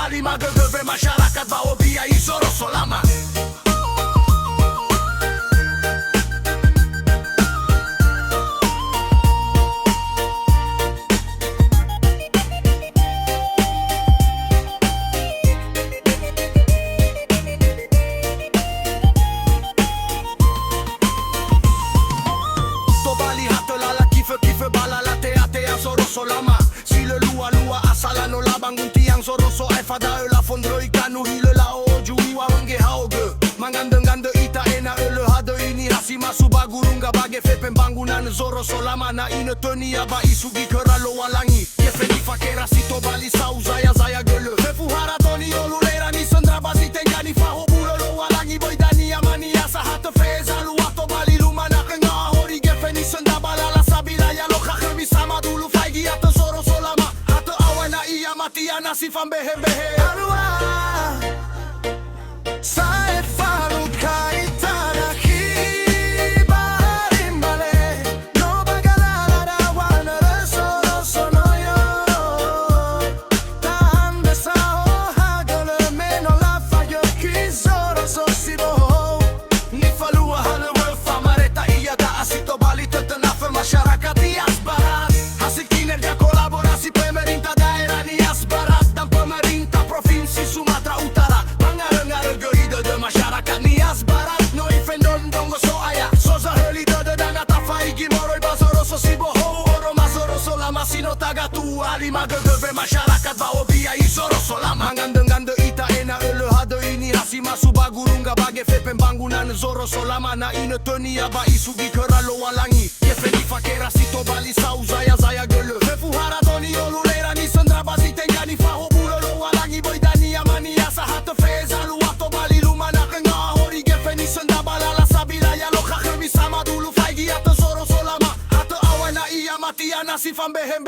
lima gegeve masyarakat bawa biaya Zoro Solama. Kife bala la tea Zoro Solama. Si le lua asala no labang untiang Zoro so ai fada la fondro ikanu hile la oju iwa wenge haoge. Mangande ita ena ele hade ini hasima subagurunga bage fepen bangunan Zoro Solama na ine tenia ba isugi keralo walangi. Yefeni fakera sito bali sau zaya gele. Fefuhara toni olulera ni sendra basi tengani faho bulo lo walangi boy dani amani asa hate feza luato bali lumana kenga hori gefeni sendra balala sabila ya lo khakemi sama dulu faigi ate Zoro Solama. Hate awana iya mati anasi fambehe arua. Sae falu kaitana kiba rimbale. No bagalala da wana de Zoro sonoyo. Tande sao hagele meno la fayo ki Zoro so sibo. Ni falua hale welfa mareta iya da asito bali tetenafe masyarakat Nias Barat. Hasil kinerja kolaborasi pemerintah daerah Nias Barat dan pemerintah provinsi Sumatera Utara. Masyarakat Nias Barat no ifendon dongo so aya soza heli dode danga tafaigi moroi bazoro so siboho oro mazoro Solama sino tagatu alima gegeve masyarakat bawa biaya Zoro Solama. Ngande ita ena ele hade ini hasima subagurunga bage fepen bangunan Zoro Solama na ine tenia ba isugi keralo walangi. Yefeni fakera sito bali sau zaya gele. Fefuhara toni olulera ni sendra basi tengani faho bulo lo walangi boy dani amani asa hate feza luato bali lumana kenga hori gefeni senda balala sabila ya lo khakemi sama dulu faigi ate Zoro Solama. Hate awana iya mati anasi fambehe